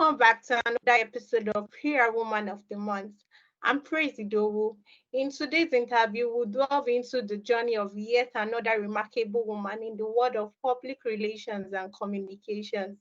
Welcome back to another episode of Prayer Woman of the Month. I'm Praise Idowu. In today's interview, we'll delve into the journey of yet another remarkable woman in the world of public relations and communications.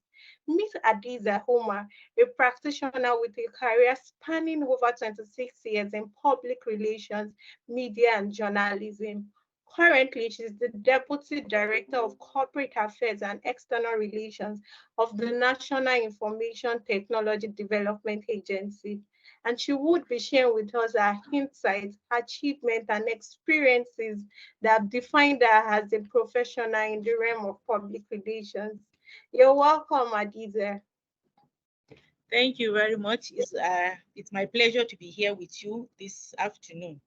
Miss Hadiza Umar, a practitioner with a career spanning over 26 years in public relations, media, and journalism. Currently, she's the Deputy Director of Corporate Affairs and External Relations of the National Information Technology Development Agency. And she would be sharing with us her insights, achievements, and experiences that have defined her as a professional in the realm of public relations. You're welcome, Hadiza. Thank you very much. It's my pleasure to be here with you this afternoon.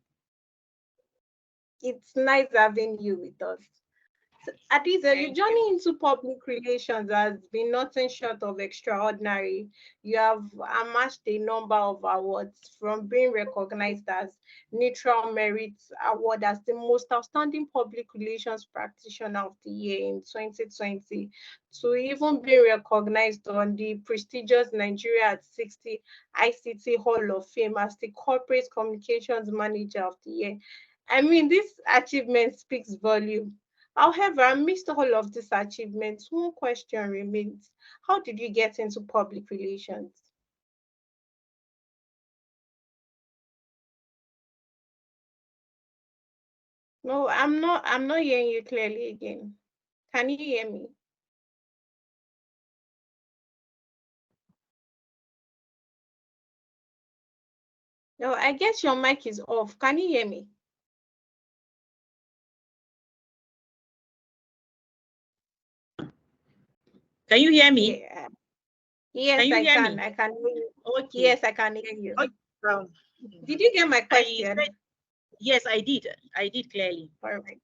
It's nice having you with us. So, Hadiza, your journey into public relations has been nothing short of extraordinary. You have amassed a number of awards, from being recognized as NITRA Merit Award as the most outstanding public relations practitioner of the year in 2020, to even being recognized on the prestigious Nigeria at 60 ICT Hall of Fame as the Corporate Communications Manager of the Year. I mean, this achievement speaks volume. However, amidst all of these achievements, one question remains. How did you get into public relations? No, I'm not hearing you clearly again. Can you hear me? No, I guess your mic is off. Can you hear me? Can you hear me? Yeah. Yes, can you I hear can. me? I can hear you. Okay. Yes, I can hear you. Okay. Did you get my question? Yes, I did. I did clearly. All right.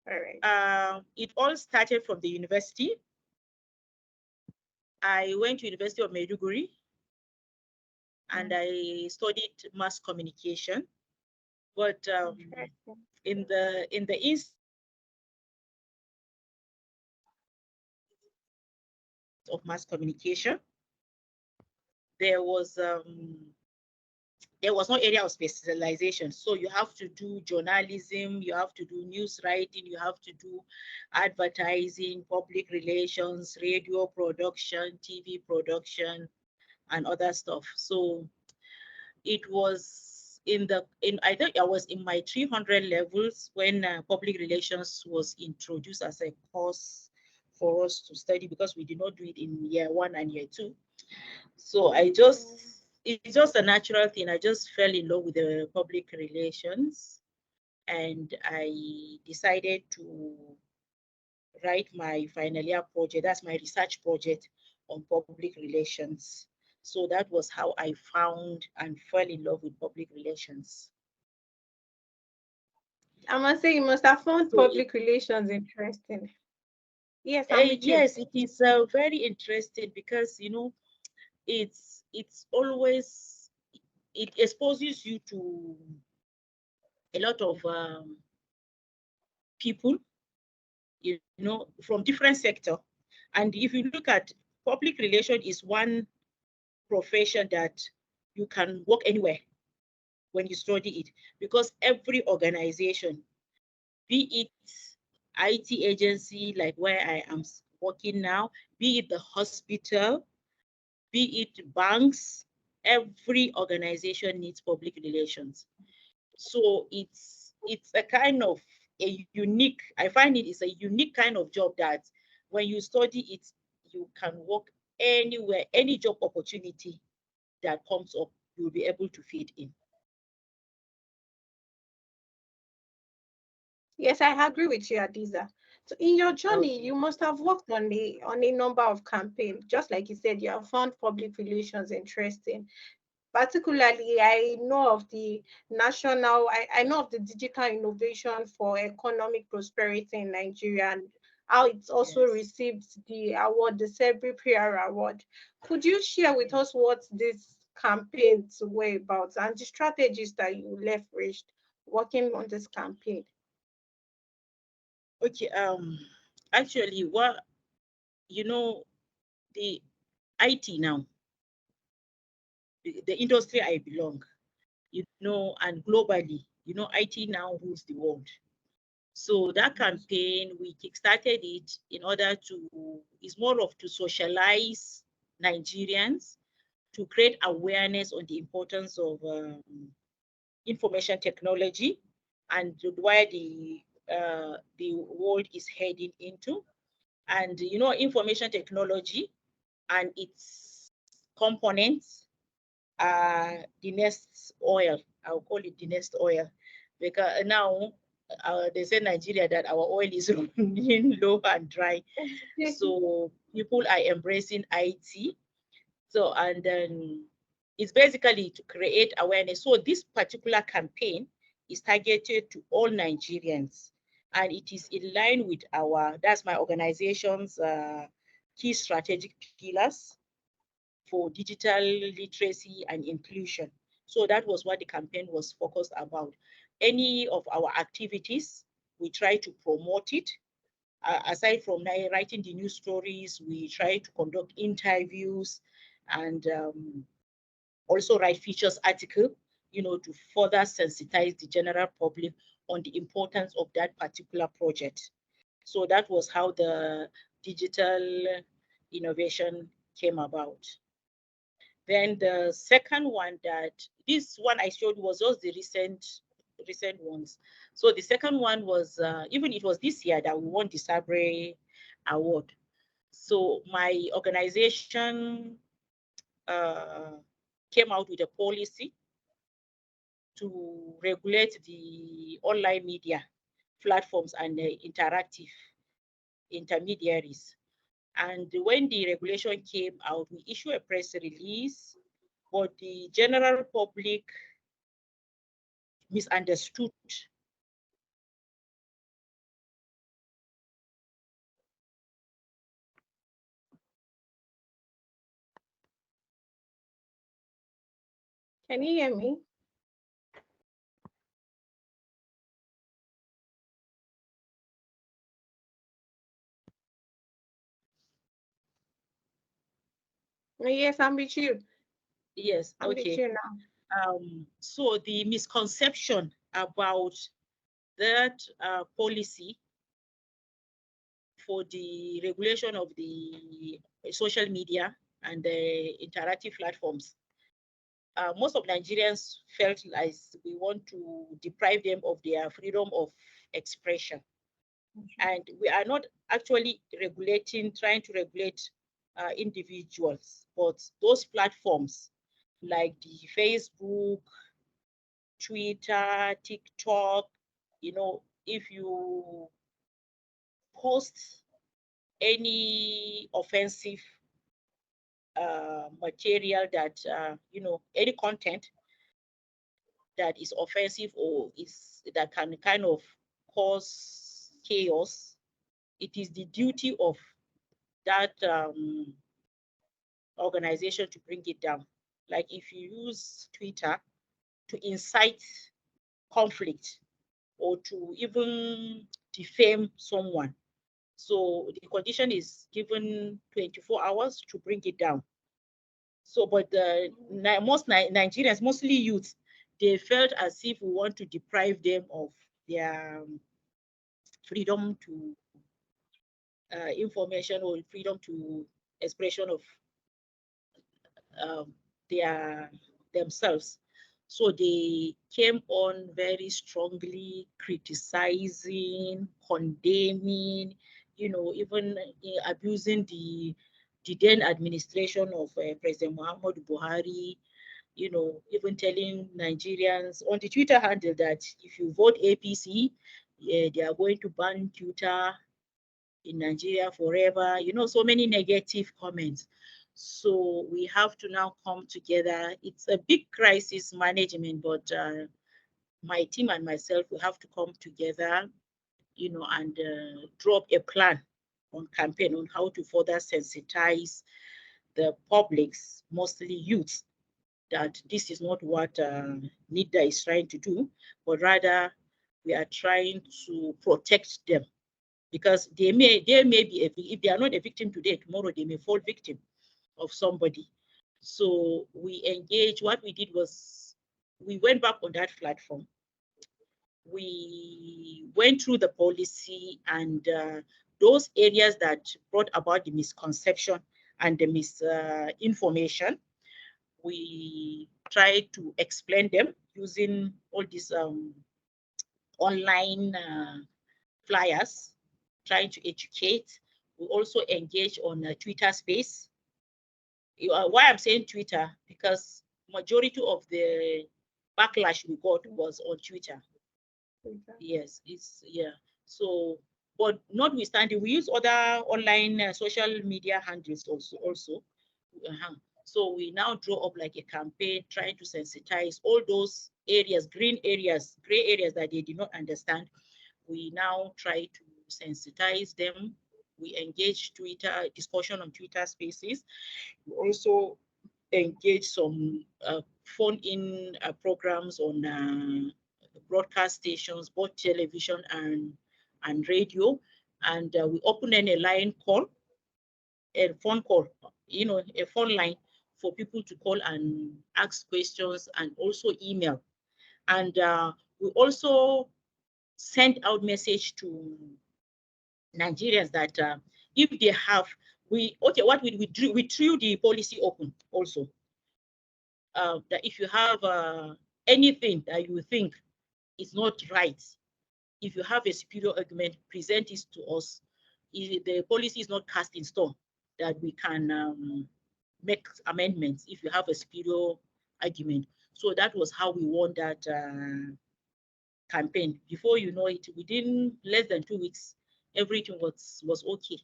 All right. It all started from the university. I went to University of Maiduguri and I studied mass communication. But in the of mass communication, there was no area of specialization. So you have to do journalism, you have to do news writing, you have to do advertising, public relations, radio production, TV production, and other stuff. So it was I think I was in my 300 levels when public relations was introduced as a course for us to study, because we did not do it in year 1 and year 2. So it's just a natural thing. I just fell in love with the public relations, and I decided to write my final year project. That's my research project on public relations. So that was how I found and fell in love with public relations. I must say, you must have found public relations interesting. Yes, yes, it is very interesting, because it's always, it exposes you to a lot of people, from different sector. And if you look at public relation, is one profession that you can work anywhere when you study it, because every organization, be it IT agency like where I am working now, be it the hospital, be it banks, every organization needs public relations. So it's a kind of a unique, I find it is a unique kind of job that when you study it, you can work anywhere, any job opportunity that comes up, you'll be able to fit in. Yes, I agree with you, Hadiza. So in your journey, you must have worked on a number of campaigns. Just like you said, you have found public relations interesting. Particularly, I know of the I know of the digital innovation for economic prosperity in Nigeria, and how it's also received the award, the Sebri PR Award. Could you share with us what these campaigns were about and the strategies that you leveraged working on this campaign? Okay, actually, the IT now, the industry I belong, and globally, IT now rules the world. So that campaign, we kickstarted it in order it's more of to socialize Nigerians, to create awareness on the importance of information technology and where the world is heading into. And information technology and its components are the next oil. I'll call it the next oil, because now they say Nigeria that our oil is running low and dry. So people are embracing IT. So, and then it's basically to create awareness. So this particular campaign is targeted to all Nigerians, and it is in line with that's my organization's key strategic pillars for digital literacy and inclusion. So that was what the campaign was focused about. Any of our activities, we try to promote it. Aside from writing the news stories, we try to conduct interviews and also write features article, to further sensitize the general public on the importance of that particular project. So that was how the digital innovation came about. Then the second one, this one I showed was just the recent ones. So the second one was, even it was this year that we won the Sabre Award. So my organization came out with a policy to regulate the online media platforms and interactive intermediaries. And when the regulation came out, we issued a press release, but the general public misunderstood. Can you hear me? Yes, I'm with you. Yes, I'm okay. with you now. So the misconception about that policy for the regulation of the social media and the interactive platforms, most of Nigerians felt like we want to deprive them of their freedom of expression. And we are not actually trying to regulate individuals, but those platforms like the Facebook, Twitter, TikTok, if you post any offensive material that, any content that is offensive or that can kind of cause chaos, it is the duty of that organization to bring it down. Like if you use Twitter to incite conflict or to even defame someone, so the condition is given 24 hours to bring it down. So, but most Nigerians, mostly youth, they felt as if we want to deprive them of their freedom to information or freedom to expression of themselves. So they came on very strongly criticizing, condemning, even abusing the then administration of President Muhammadu Buhari, even telling Nigerians on the Twitter handle that if you vote APC, they are going to ban Twitter in Nigeria forever, so many negative comments. So we have to now come together. It's a big crisis management, but my team and myself, we have to come together, and drop a plan on campaign on how to further sensitize the publics, mostly youth, that this is not what NITRA is trying to do, but rather we are trying to protect them, because they may be if they are not a victim today, tomorrow they may fall victim of somebody. So we engaged. What we did was we went back on that platform. We went through the policy and those areas that brought about the misconception and the misinformation. We tried to explain them using all these online flyers, trying to educate. We also engage on Twitter space. Why I'm saying Twitter, because majority of the backlash we got was on Twitter. Yes, yeah. So, but notwithstanding, we use other online social media handles also. So we now draw up like a campaign trying to sensitize all those areas, green areas, gray areas that they did not understand. We now try to sensitize them. We engage Twitter discussion on Twitter spaces. We also engage some phone-in programs on broadcast stations, both television and radio. And we open a line call, a phone call, a phone line for people to call and ask questions, and also email. And we also send out message to Nigerians that if they have, what we threw the policy open also. That if you have anything that you think is not right, if you have a superior argument, present it to us. If the policy is not cast in stone, that we can make amendments if you have a superior argument. So that was how we won that campaign. Before you know it, within less than 2 weeks, everything was okay.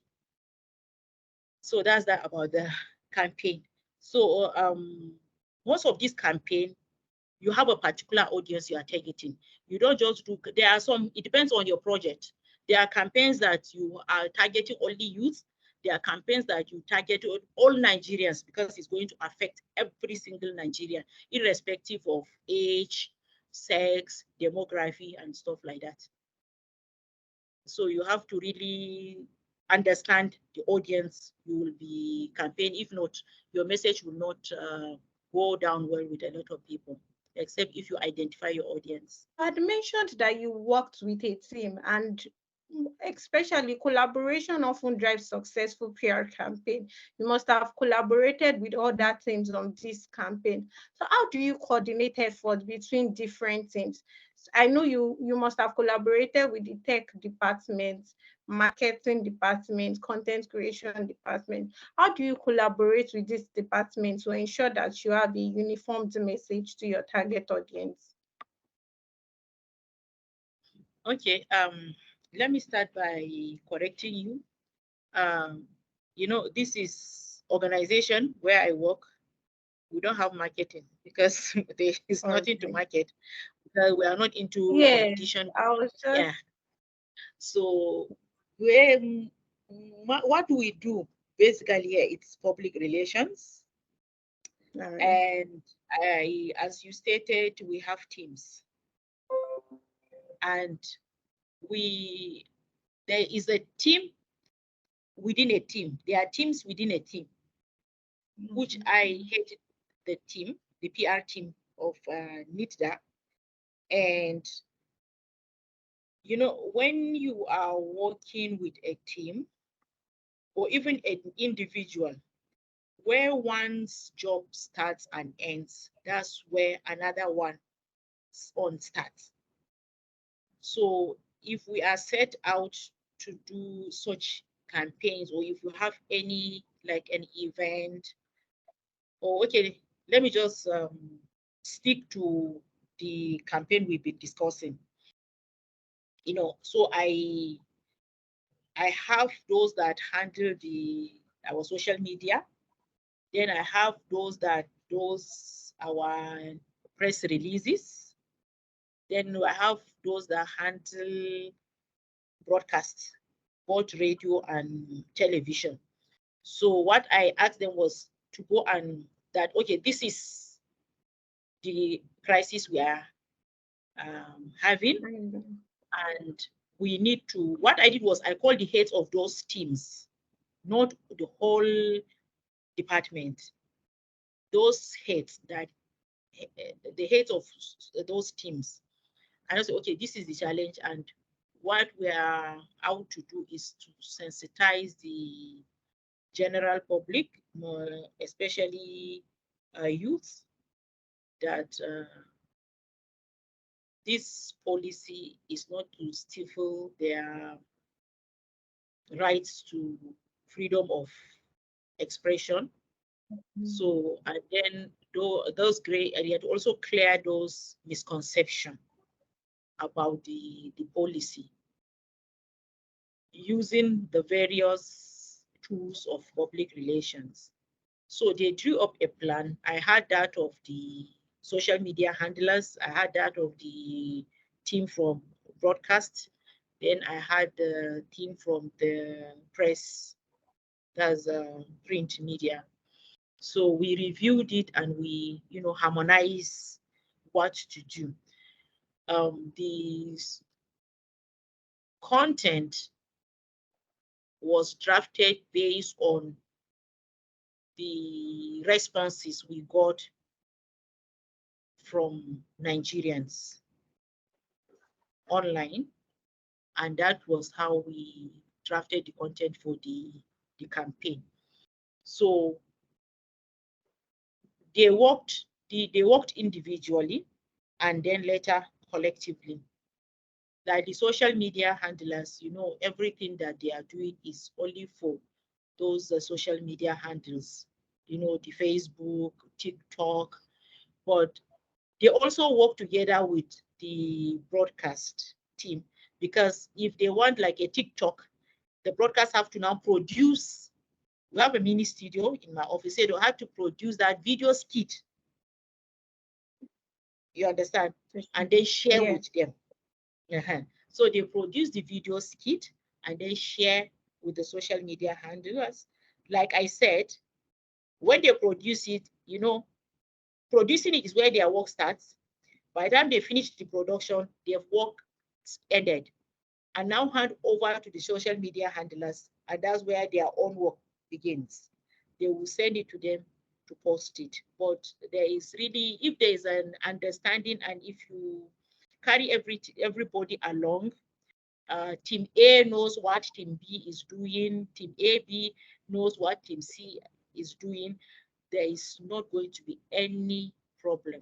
So that's that about the campaign. So most of this campaign, you have a particular audience you are targeting. You don't just do, there are some, it depends on your project. There are campaigns that you are targeting only youth. There are campaigns that you target all Nigerians, because it's going to affect every single Nigerian, irrespective of age, sex, demography, and stuff like that. So you have to really understand the audience you will be campaigning. If not, your message will not go down well with a lot of people, except if you identify your audience. You had mentioned that you worked with a team, and especially collaboration often drives successful PR campaign. You must have collaborated with other teams on this campaign. So how do you coordinate efforts between different teams? I know you must have collaborated with the tech department, marketing department, content creation department. How do you collaborate with this department to ensure that you have a uniformed message to your target audience? Okay, let me start by correcting you. This is organization where I work. We don't have marketing because there is nothing to market. We are not into competition. I was just... Yeah. So what do we do? Basically, it's public relations. And as you stated, we have teams. And there is a team within a team. There are teams within a team, which I headed the team, the PR team of NITRA. And when you are working with a team or even an individual, where one's job starts and ends, that's where another one starts. So if we are set out to do such campaigns, or if you have any, like an event, or okay, let me just stick to the campaign we've been discussing. So I have those that handle our social media. Then I have those that our press releases. Then I have those that handle broadcast, both radio and television. So what I asked them was to go and that, okay, this is the crisis we are having, and we need to, what I did was I called the heads of those teams, not the whole department. those heads that the heads of those teams, and I say, okay, this is the challenge, and what we are out to do is to sensitize the general public, especially youth, that this policy is not to stifle their rights to freedom of expression. So, and then those gray areas to also clear those misconceptions about the policy using the various tools of public relations. So they drew up a plan. I had that of the social media handlers. I had that of the team from broadcast. Then I had the team from the press, that's print media. So we reviewed it and we, harmonize what to do. The content was drafted based on the responses we got from Nigerians online, and that was how we drafted the content for the campaign. So they worked individually and then later collectively. Like the social media handlers, everything that they are doing is only for those social media handles, the Facebook, TikTok, but they also work together with the broadcast team, because if they want like a TikTok, the broadcast have to now produce. We have a mini studio in my office, so they have to produce that video skit. You understand? And then share with them. So they produce the video skit and then share with the social media handlers. Like I said, when they produce it, producing it is where their work starts. By the time they finish the production, their work ended, and now hand over to the social media handlers, and that's where their own work begins. They will send it to them to post it. But there is really, if there is an understanding and if you carry everybody along, team A knows what team B is doing, team AB knows what team C is doing, there is not going to be any problem.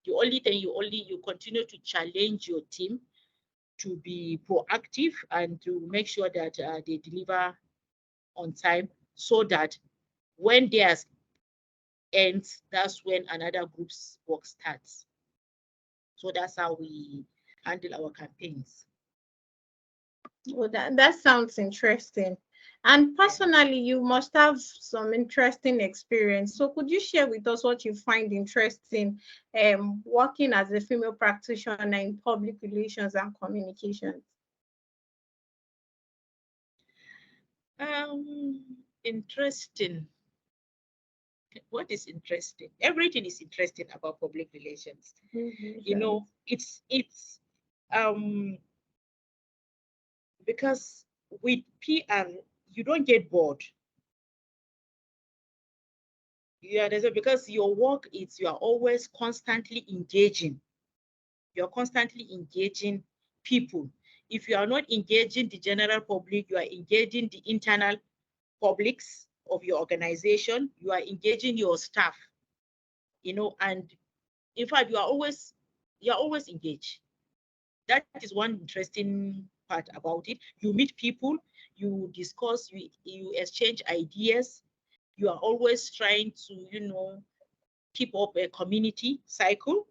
The only thing you continue to challenge your team to be proactive and to make sure that they deliver on time, so that when theirs ends, that's when another group's work starts. So that's how we handle our campaigns. Well, that sounds interesting. And personally, you must have some interesting experience. So could you share with us what you find interesting working as a female practitioner in public relations and communications? Interesting. What is interesting? Everything is interesting about public relations. It's because with PR, you don't get bored. Yeah, because your work is, you are always constantly engaging. You're constantly engaging people. If you are not engaging the general public, you are engaging the internal publics of your organization, you are engaging your staff, and in fact, you're always engaged. That is one interesting part about it. You meet people, you discuss, you exchange ideas. You are always trying to, keep up a community cycle,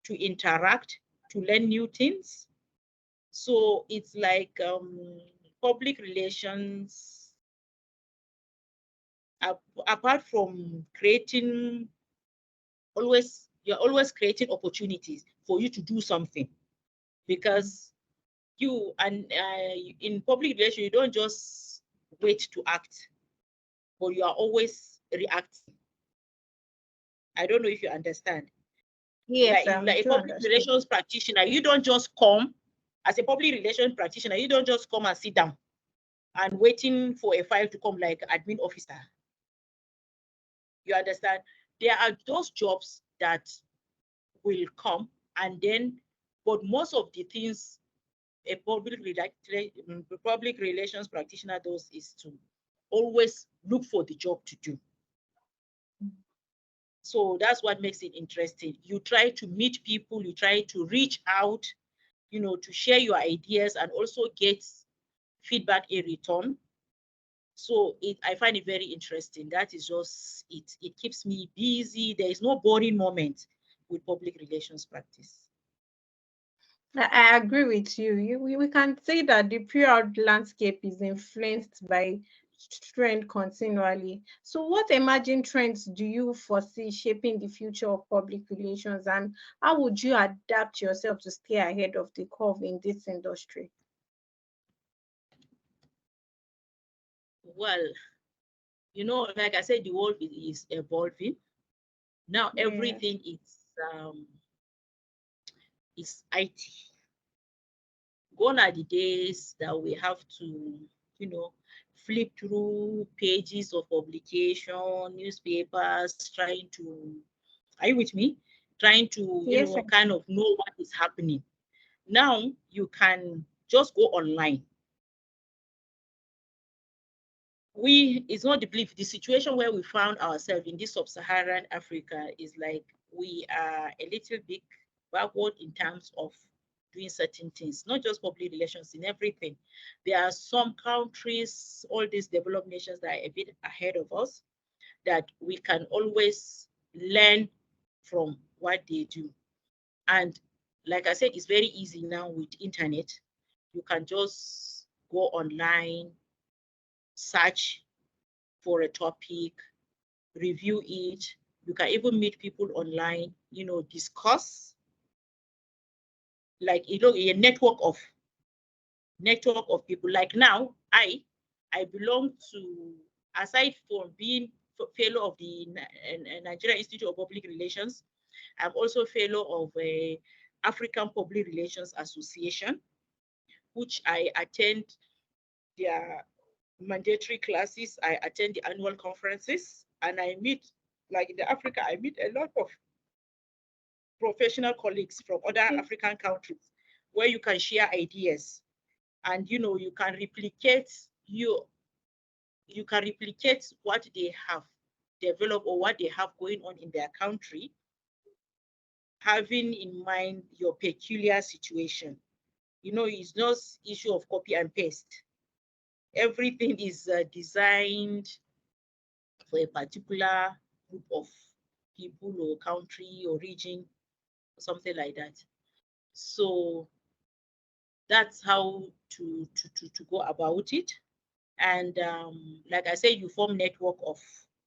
to interact, to learn new things. So it's like public relations, apart from creating, you're always creating opportunities for you to do something, because in public relations, you don't just wait to act, but you are always reacting. I don't know if you understand. Yes, Like a public relations practitioner, you don't just come as a public relations practitioner, you don't just come and sit down and waiting for a file to come like admin officer. You understand? There are those jobs that will come, and then, but most of the things a public relations practitioner does is to always look for the job to do. So that's what makes it interesting. You try to meet people, you try to reach out, to share your ideas and also get feedback in return. So I find it very interesting. That is just it. It keeps me busy. There is no boring moment with public relations practice. I agree with you. We can say that the period landscape is influenced by trend continually. So, what emerging trends do you foresee shaping the future of public relations, and how would you adapt yourself to stay ahead of the curve in this industry? Well, like I said, the world is evolving. Now Yes. everything is IT. Gone are the days that we have to, you know, flip through pages of publication, newspapers, trying to, are you with me? Trying to, Yes. kind of know what is happening. Now you can just go online. It's not the belief, the situation where we found ourselves in this sub-Saharan Africa is like we are a little bit backward in terms of doing certain things, not just public relations, in everything. There are some countries, all these developed nations that are a bit ahead of us, that we can always learn from what they do. And like I said, it's very easy now with internet. You can just go online, search for a topic, review it. You can even meet people online, discuss, like, a network of people. Like now, I belong to, aside from being fellow of the Nigerian Institute of Public Relations, I'm also fellow of a African Public Relations Association, which I attend their mandatory classes. I attend the annual conferences, and I meet, like in the Africa, I meet a lot of professional colleagues from other African countries where you can share ideas, and you can replicate what they have developed or what they have going on in their country, having in mind your peculiar situation. It's not issue of copy and paste. Everything is designed for a particular group of people or country or region, or something like that. So that's how to go about it. And like I said, you form network of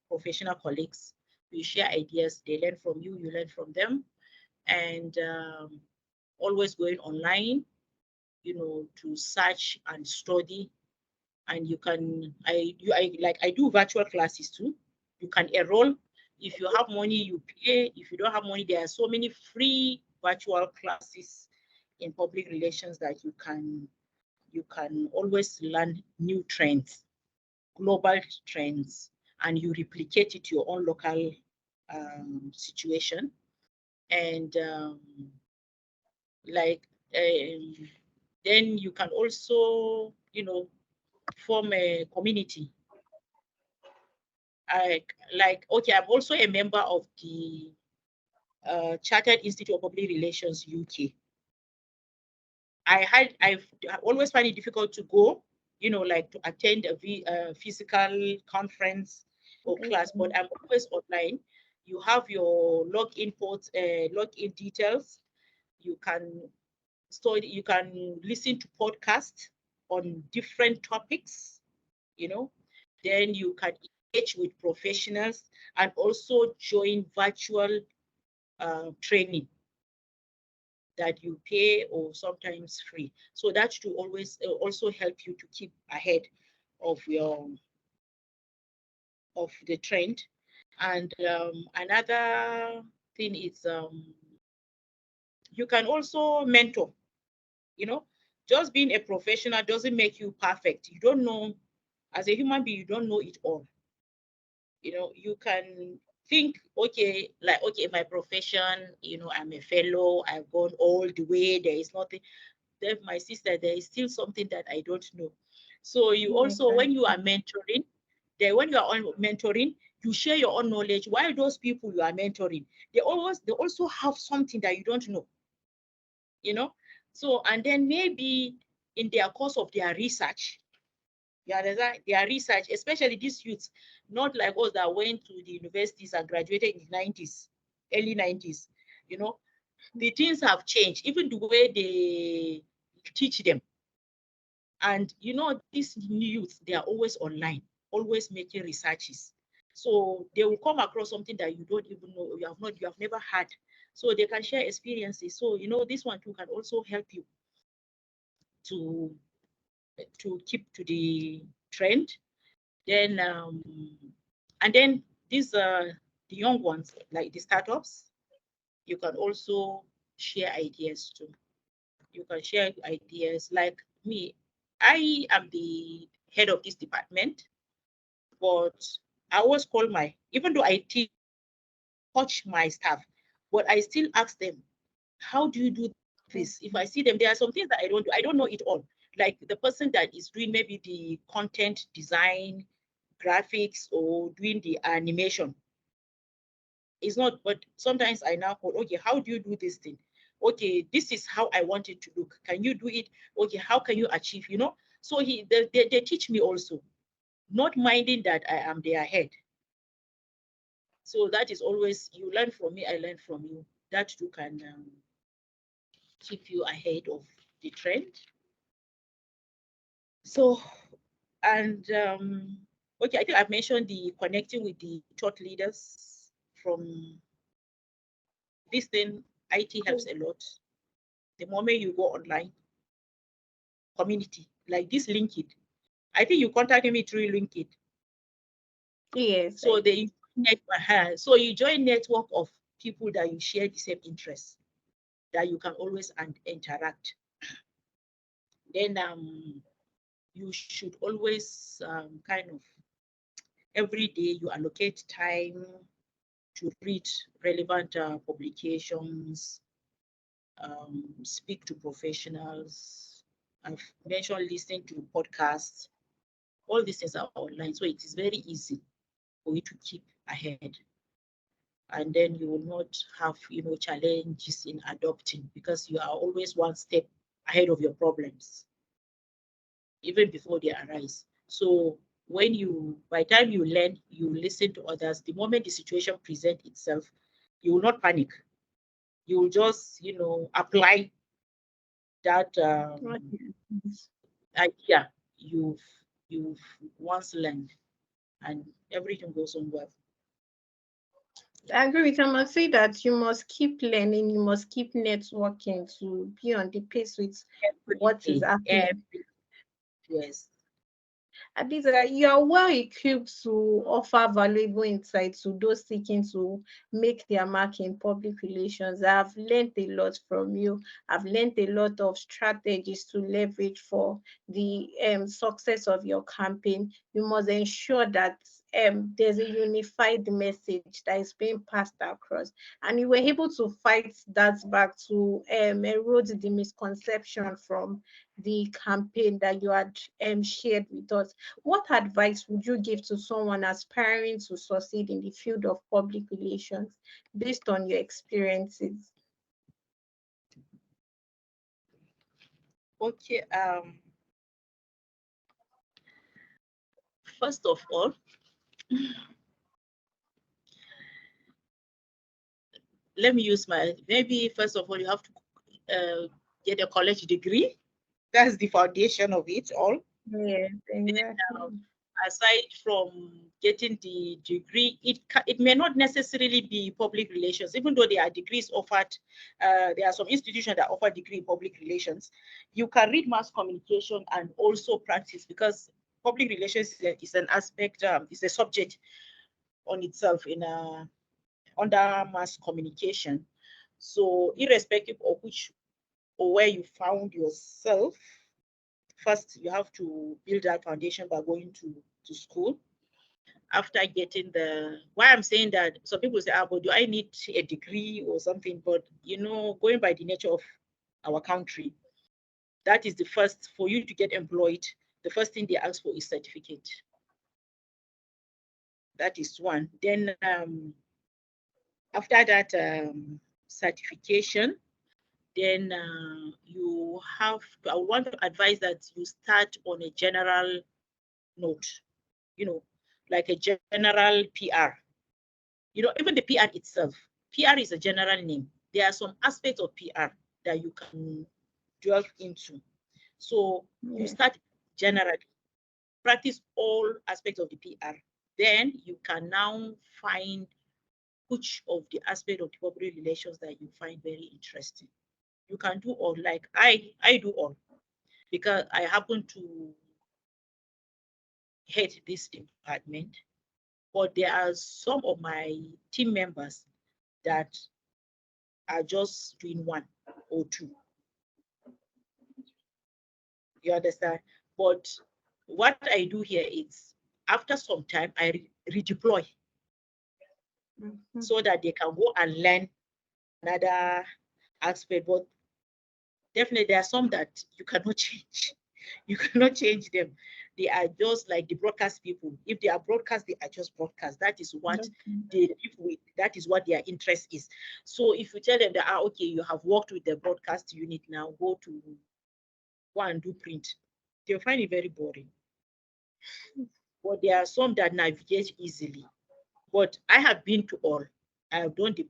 professional colleagues. You share ideas, they learn from you, you learn from them. And always going online, to search and study. And you can, I do virtual classes too. You can enroll. If you have money, you pay. If you don't have money, there are so many free virtual classes in public relations that you can always learn new trends, global trends, and you replicate it to your own local situation. And like then you can also, form a community. Okay, I'm also a member of the Chartered Institute of Public Relations UK. I've always find it difficult to go, like to attend a physical conference or class, but I'm always online. You have your login details. You can study, you can listen to podcasts on different topics, then you can engage with professionals and also join virtual training that you pay or sometimes free. So that to always also help you to keep ahead of the trend. And another thing is you can also mentor. Just being a professional doesn't make you perfect. You don't know, as a human being, you don't know it all. you can think, okay, like, okay, my profession, I'm a fellow, I've gone all the way, there is nothing. Then, my sister, there is still something that I don't know. So you also, when you are mentoring, when you are on mentoring, you share your own knowledge. Why those people you are mentoring, they also have something that you don't know, So, and then maybe in their course of their research, their research, especially these youths, not like us that went to the universities and graduated in the 90s, early 90s, the things have changed, even the way they teach them. And these youths, they are always online, always making researches. So they will come across something that you don't even know, you have never had. So they can share experiences. So this one too can also help you to keep to the trend. Then and then these the young ones, like the startups, you can also share ideas too. You can share ideas. Like me, I am the head of this department, but I always call even though I touch my staff, but I still ask them, how do you do this? If I see them, there are some things that I don't do. I don't know it all. Like the person that is doing maybe the content design, graphics, or doing the animation. It's not, but sometimes I now call, okay, how do you do this thing? Okay, this is how I want it to look. Can you do it? Okay, how can you achieve, So they teach me also, not minding that I am their head. So that is always, you learn from me, I learn from you. That too can keep you ahead of the trend. So, and okay, I think I've mentioned the connecting with the thought leaders from this thing. IT helps a lot. The moment you go online, community, like this LinkedIn. I think you contacted me through LinkedIn. Yes. So so you join network of people that you share the same interests, that you can always interact. Then you should always kind of every day you allocate time to read relevant publications, speak to professionals. I've mentioned listening to podcasts. All these things are online, so it is very easy for you to keep ahead. And then you will not have, challenges in adopting, because you are always one step ahead of your problems, even before they arise. So by the time you learn, you listen to others, the moment the situation presents itself, you will not panic. You will just, apply that idea you've once learned, and everything goes on well. I agree with you. I must say that you must keep learning, you must keep networking to be on the pace with what is happening. Yes. Hadiza, you are well equipped to offer valuable insights to those seeking to make their mark in public relations. I've learned a lot from you. I've learned a lot of strategies to leverage for the success of your campaign. You must ensure that there's a unified message that is being passed across, and you were able to fight that back to erode the misconception from the campaign that you had shared with us. What advice would you give to someone aspiring to succeed in the field of public relations based on your experiences? Okay. First of all, let me use maybe first of all, you have to get a college degree. That's the foundation of it all. Yes, exactly. Aside from getting the degree, it may not necessarily be public relations, even though there are degrees offered. There are some institutions that offer degree in public relations. You can read mass communication and also practice, because public relations is an aspect, is a subject on itself under mass communication. So irrespective of which or where you found yourself, first you have to build that foundation by going to school. after getting why I'm saying that, some people say, but do I need a degree or something? But, going by the nature of our country, that is the first, for you to get employed, the first thing they ask for is certificate. That is one. Then after that certification, then I want to advise that you start on a general note, like a general PR. Even the PR itself, PR is a general name. There are some aspects of PR that you can delve into. So you start generally, practice all aspects of the PR. Then you can now find which of the aspect of the public relations that you find very interesting. You can do all, like I do all, because I happen to hate this department, but there are some of my team members that are just doing one or two. You understand? But what I do here is, after some time, I redeploy so that they can go and learn another aspect. But definitely there are some that you cannot change. You cannot change them. They are just like the broadcast people. If they are broadcast, they are just broadcast. That is what they live with. That is what their interest is. So if you tell them that, okay, you have worked with the broadcast unit, now go and do print, they'll find it very boring. But there are some that navigate easily. But I have been to all. I have done the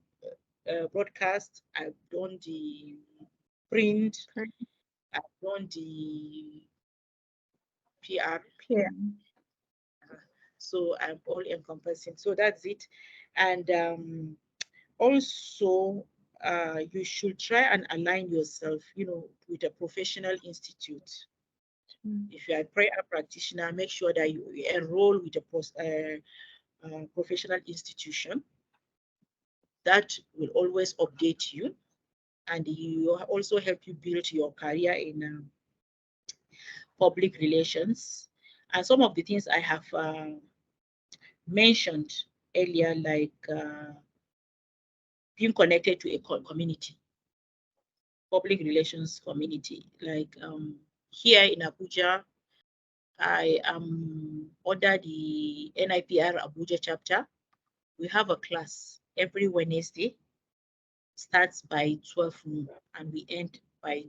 broadcast. I've done the print. I've done the PR. So I'm all encompassing. So that's it. And also, you should try and align yourself, with a professional institute. If you are a prayer practitioner, make sure that you enroll with a professional institution that will always update you, and you also help you build your career in public relations. And some of the things I have mentioned earlier, like being connected to a community, public relations community. Like here in Abuja, I am under the NITRA Abuja chapter. We have a class every Wednesday, starts by 12 noon and we end by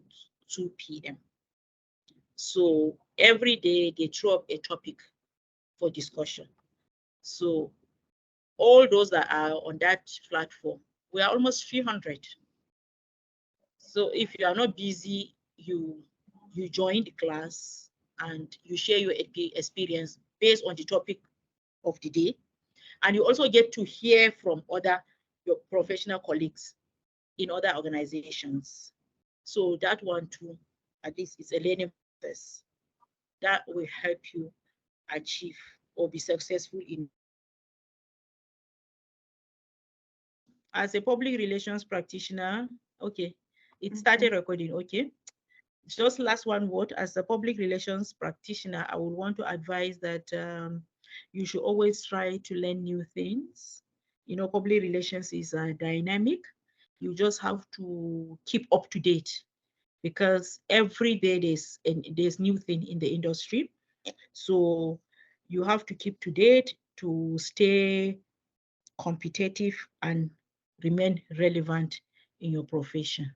2 p.m. So every day they throw up a topic for discussion. So all those that are on that platform, we are almost 300. So if you are not busy, you join the class and you share your experience based on the topic of the day. And you also get to hear from your professional colleagues in other organizations. So that one too, at least it's a learning process that will help you achieve or be successful in. As a public relations practitioner, okay, it started recording, okay. Just last one word, as a public relations practitioner, I would want to advise that you should always try to learn new things. Public relations is dynamic. You just have to keep up to date, because every day there's new thing in the industry. So you have to keep to date to stay competitive and remain relevant in your profession.